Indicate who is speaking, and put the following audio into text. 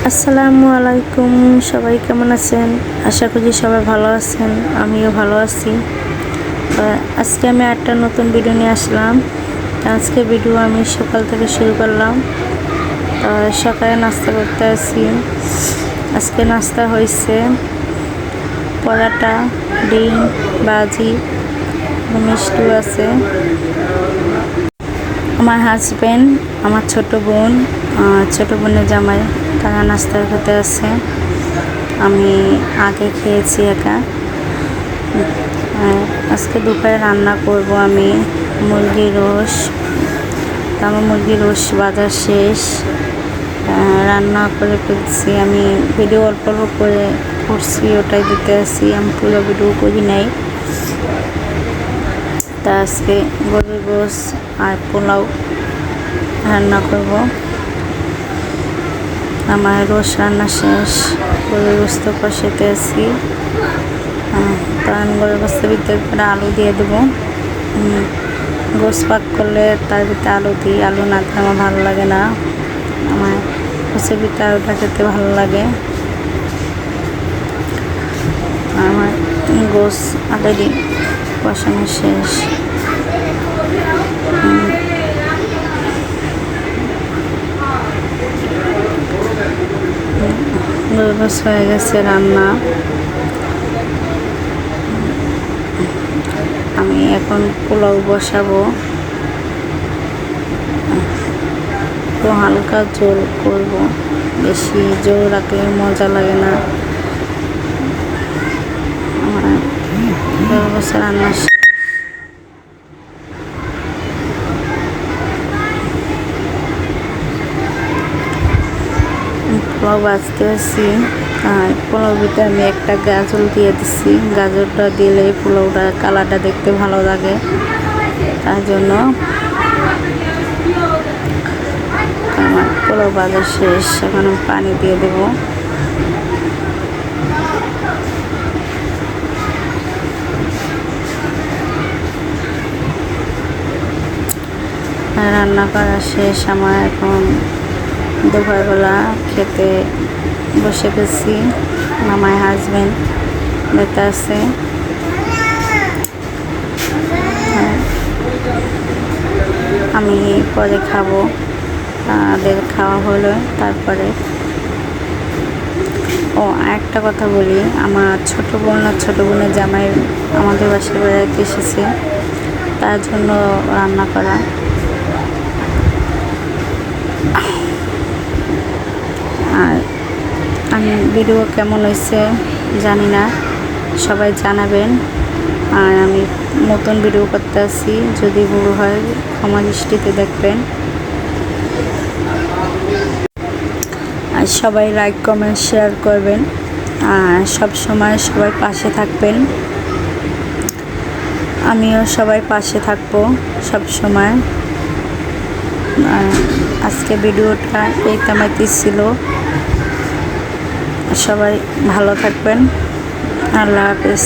Speaker 1: আসসালামু আলাইকুম, সবাই কেমন আছেন? আশা করি সবাই ভালো আছেন, আমিও ভালো আছি। আজকে আমি একটা নতুন ভিডিও নিয়ে আসলাম। আজকে ভিডিও আমি সকাল থেকে শুরু করলাম। সকালে নাস্তা করতে আসি। আজকে নাস্তা হয়েছে পরোটা, ডিম ভাজি, মিষ্টিও আছে। আমার হাজব্যান্ড, আমার ছোট বোনের জামাই, তারা নাস্তা খেতে আছে। আমি আগে খেয়েছি একা। আজকে দুপুরে রান্না করব আমি মুরগির রোস। আমার মুরগির রোস বাজার শেষ, রান্না করে ফেলছি। আমি ভিডিও অল্প অল্প করে করছি, ওটাই দিতে আসি, আমি পুরো ভিডিও করি নাই। তা আজকে গরুর গোস আর পোলাও রান্না করব। আমার রোস রান্না শেষ, গরুর গোস্ত কষাতে আসি। তো আমি গরুর গোস্তের ভিতরে আলু দিয়ে দেবো। গোস পাক করলে তার ভিতরে আলু দিই, আলু না দিলে আমার ভালো লাগে না। আমার গোসের ভিতরে আলুটা খেতে ভালো লাগে। আমার গোস অলরেডি কষানো শেষ। গোস হয়ে গেছে রান্না। আমি এখন পোলাও বসাবো। তো হালকা ঝোল করব, বেশি ঝোল রাখলে মজা লাগে না। আমার বছর রান্না পোলাও বাজতে আসি। আর পোলাও ভিতরে আমি একটা গাজর দিয়ে দিচ্ছি। গাজরটা দিলে পোলাওটা কালারটা দেখতে ভালো লাগে, তার জন্য। আমার পোলাও বাজা শেষ, এখন আমি পানি দিয়ে দেবো। রান্না করা শেষ আমার। এখন দুপুরবেলা খেতে বসে গেছি। আমার হাজব্যান্ড বেঁচে আছে। আমি পরে খাবো, তাদের খাওয়া হলো তারপরে। একটা কথা বলি, আমার ছোট বোনের জামাই আমাদের বাসায় বেড়াতে এসেছে, তার জন্য রান্না করা। আর আমি ভিডিও কেমন হয়েছে জানি না, সবাই জানাবেন। আর আমি নতুন ভিডিও করতে আসি, যদি ভুল হয় ক্ষমা দৃষ্টিতে দেখবেন। আর সবাই লাইক কমেন্ট শেয়ার করবেন, আর সব সময় সবাই পাশে থাকবেন। আমিও সবাই পাশে থাকবো সব সময়। আজকে ভিডিওটা এই তেমাইতে ছিল। সবাই ভালো থাকবেন। আল্লাহ হাফেজ।